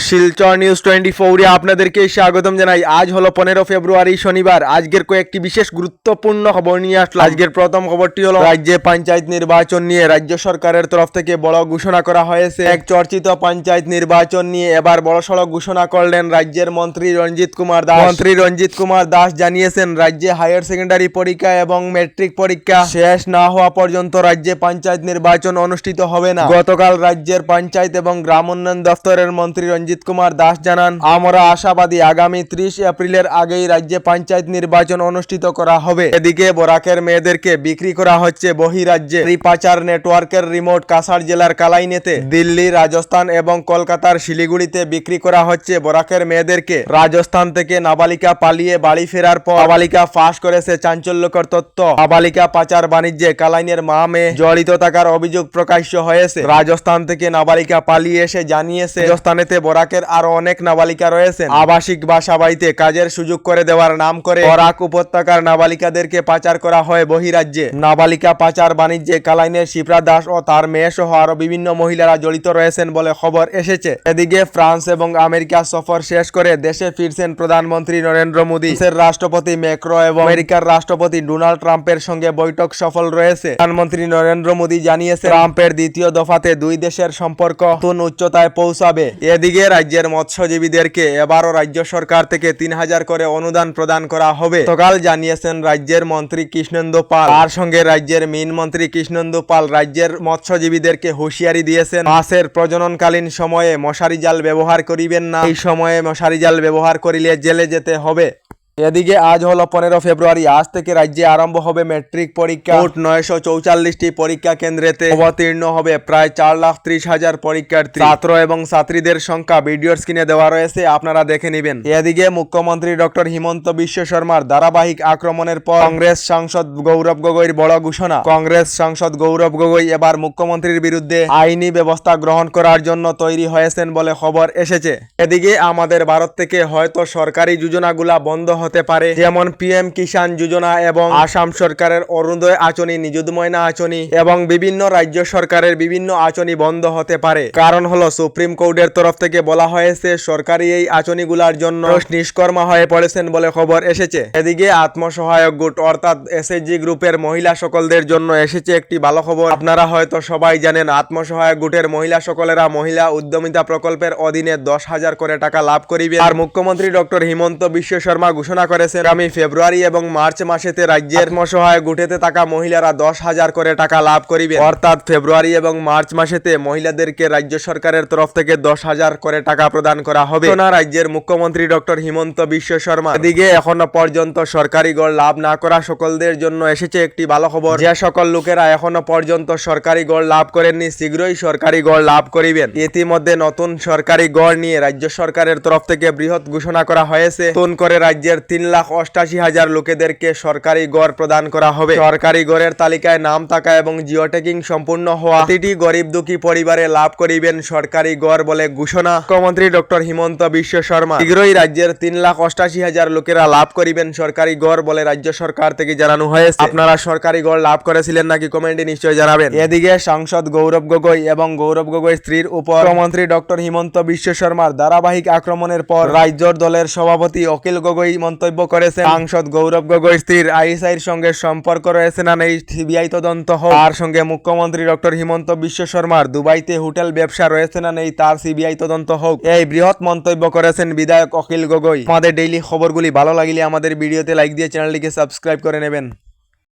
Silchar news 24 এ আপনাদেরকে স্বাগতম জানাই। আজ হলো 15 ফেব্রুয়ারি শনিবার। আজকের কয়েকটি বিশেষ গুরুত্বপূর্ণ খবর নিয়ে আসলাম। আজকের প্রথম খবরটি হলো রাজ্যে পঞ্চায়েত নির্বাচন নিয়ে রাজ্য সরকারের তরফ থেকে বড় ঘোষণা করা হয়েছে। এক চর্চিত পঞ্চায়েত নির্বাচন নিয়ে এবার বড়সড় ঘোষণা করলেন রাজ্যের মন্ত্রী রঞ্জিত কুমার দাস। মন্ত্রী রঞ্জিত কুমার দাস জানিয়েছেন, রাজ্যে হায়ার সেকেন্ডারি পরীক্ষা এবং মেট্রিক পরীক্ষা শেষ না হওয়া পর্যন্ত রাজ্যে পঞ্চায়েত নির্বাচন অনুষ্ঠিত হবে না। গতকাল রাজ্যের পঞ্চায়েত এবং গ্রাম উন্নয়ন দফতরের মন্ত্রী রঞ্জিত কুমার দাস জানান, আমরা আশাবাদী আগামী 30 এপ্রিলের আগেই রাজ্যে পঞ্চায়েত নির্বাচন অনুষ্ঠিত করা হবে। এদিকে বরাকের মেয়েদেরকে বিক্রি করা হচ্ছে বহিরাজ্যে। পাচার নেটওয়ার্কের রিমোট কাছাড় জেলার কালাইনেতে, দিল্লি, রাজস্থান এবং কলকাতার শিলিগুড়িতে বিক্রি করা হচ্ছে বরাকের মেয়েদেরকে। রাজস্থান থেকে নাবালিকা পালিয়ে বাড়ি ফেরার পর নাবালিকা ফাঁস করেছে চাঞ্চল্যকর তথ্য। নাবালিকা পাচার বাণিজ্যে কালাইনের মা মেয়ে জড়িত থাকার অভিযোগ প্রকাশ্য হয়েছে। রাজস্থান থেকে নাবালিকা পালিয়ে এসে জানিয়েছে রাজস্থানেতে বরাকের আরো অনেক নাবালিকা রয়েছেন। আবাসিক বাসা বাড়িতে কাজের সুযোগ করে দেওয়ার নাম করে বরাক উপত্যকার নাবালিকাদেরকে পাচার করা হয় বহিরাজ্যে। নাবালিকা পাচার বাণিজ্যে কালাইনের শিপ্রা দাস ও তার মেয়ে সহ আরো বিভিন্ন মহিলারা জড়িত রয়েছেন বলে খবর এসেছে। এদিকে ফ্রান্স এবং আমেরিকা সফর শেষ করে দেশে ফিরছেন প্রধানমন্ত্রী নরেন্দ্র মোদী। দেশের রাষ্ট্রপতি ম্যাক্রো এবং আমেরিকার রাষ্ট্রপতি ডোনাল্ড ট্রাম্পের সঙ্গে বৈঠক সফল রয়েছে। প্রধানমন্ত্রী নরেন্দ্র মোদী জানিয়েছেন, ট্রাম্পের দ্বিতীয় দফাতে দুই দেশের সম্পর্ক নতুন উচ্চতায় পৌঁছাবে। এদিকে রাজ্যের মৎস্যজীবীদেরকে এবারও রাজ্য সরকার থেকে 3000 করে অনুদান প্রদান করা হবে। গতকাল জানিয়েছেন রাজ্যের মন্ত্রী কৃষ্ণেন্দু পাল। তার সঙ্গে রাজ্যের মিন মন্ত্রী কৃষ্ণেন্দু পাল রাজ্যের মৎস্যজীবীদেরকে হুঁশিয়ারি দিয়েছেন, মাছের প্রজননকালীন সময়ে মশারি জাল ব্যবহার করিবেন না। এই সময়ে মশারি জাল ব্যবহার করিলে জেলে যেতে হবে। এদিকে আজ হলো 15 ফেব্রুয়ারি। আজ থেকে রাজ্যে আরম্ভ হবে মেট্রিক পরীক্ষা। মোট 944টি পরীক্ষা কেন্দ্রেতে অবতীর্ণ হবে প্রায় 4,30,000 পরীক্ষার্থী। ছাত্র এবং ছাত্রীদের সংখ্যা ভিডিওর স্ক্রিনে দেওয়া রয়েছে, আপনারা দেখে নেবেন। এদিকে মুখ্যমন্ত্রী ডক্টর হিমন্ত বিশ্ব শর্মার ধারাবাহিক আক্রমণের পর কংগ্রেস সাংসদ গৌরব গগৈর বড় ঘোষণা। কংগ্রেস সাংসদ গৌরব গগৈ এবার মুখ্যমন্ত্রীর বিরুদ্ধে আইনি ব্যবস্থা গ্রহণ করার জন্য তৈরি হয়েছেন বলে খবর এসেছে। এদিকে আমাদের ভারত থেকে হয়তো সরকারি যোজনাগুলা বন্ধ হতে পারে, যেমন পিএম কিষাণ যোজনা এবং আসাম সরকারের অরুণোদয় আঁচনি, নিযুত ময়না আঁচনি এবং বিভিন্ন রাজ্য সরকারের বিভিন্ন আঁচনি বন্ধ হতে পারে। কারণ হলো সুপ্রিম কোর্টের তরফ থেকে বলা হয়েছে সরকারি এই আঁচনিগুলার জন্য নিষ্কর্মা হয়ে পড়েছেন বলে খবর এসেছে। এদিকে আত্মসহায়ক গুট অর্থাৎ এসএইচজি গ্রুপের মহিলা সকলদের জন্য এসেছে একটি ভালো খবর। আপনারা হয়তো সবাই জানেন, আত্মসহায়ক গুটের মহিলা সকলেরা মহিলা উদ্যমিতা প্রকল্পের অধীনে 10,000 করে টাকা লাভ করিবে। আর মুখ্যমন্ত্রী ডক্টর হিমন্ত বিশ্ব শর্মা ঘোষণা করেছেন, আগামী ফেব্রুয়ারি এবং মার্চ মাসেতে রাজ্যের আত্মসহায়ক গুটেতে থাকা মহিলারা 10,000 করে টাকা লাভ করিবে। অর্থাৎ ফেব্রুয়ারি এবং মার্চ মাসেতে মহিলাদেরকে রাজ্য সরকারের তরফ থেকে 10,000 করে টাকা প্রদান করা হবে। রাজ্যের মুখ্যমন্ত্রী ডক্টর হিমন্ত বিশ্ব শর্মা। এদিকে এখনো পর্যন্ত সরকারি গড় লাভ না করা সকলদের জন্য এসেছে একটি ভালো খবর। যে সকল লোকেরা এখনো পর্যন্ত সরকারি গড় লাভ করেননি, শীঘ্রই সরকারি গড় লাভ করিবেন। ইতিমধ্যে নতুন সরকারি গড় নিয়ে রাজ্য সরকারের তরফ থেকে বৃহৎ ঘোষণা করা হয়েছে। নতুন করে রাজ্যের 3,88,000 লোকেদেরকে সরকারি গড় প্রদান করা হবে। সরকারি গড়ের তালিকায় নাম থাকা এবং জিও ট্যাগিং সম্পূর্ণ হওয়া প্রতিটি গরিব দুঃখী পরিবারে লাভ করিবেন সরকারি গড় বলে ঘোষণা মুখ্যমন্ত্রী ডক্টর হিমন্ত বিশ্ব শর্মা। শীঘ্রই রাজ্যের 3,88,000 লোকেরা লাভ করিবেন সরকারি গড় বলে রাজ্য সরকার থেকে জানানো হয়েছে। আপনারা সরকারি গড় লাভ করেছিলেন নাকি কমেন্টে নিশ্চয়ই জানাবেন। এদিকে সাংসদ গৌরব গগৈ এবং গৌরব গগৈ স্ত্রীর উপর মুখ্যমন্ত্রী ডক্টর হিমন্ত বিশ্ব শর্মার ধারাবাহিক আক্রমণের পর রাজ্য দলের সভাপতি অখিল গগৈ মন্তব্য করেছেন, সাংসদ গৌরব গগৈ স্ত্রীর আইএসআইর সঙ্গে সম্পর্ক রয়েছে না নেই সিবিআই তদন্ত হোক। তার সঙ্গে মুখ্যমন্ত্রী ডক্টর হিমন্ত বিশ্ব শর্মার দুবাইতে হোটেল ব্যবসা রয়েছে না নেই তার সিবিআই তদন্ত হোক। এই বৃহৎ মন্তব্য করেছেন বিধায়ক অখিল গগৈ। আমাদের ডেইলি খবরগুলি ভালো লাগলে আমাদের ভিডিওতে লাইক দিয়ে চ্যানেলটিকে সাবস্ক্রাইব করে নেবেন।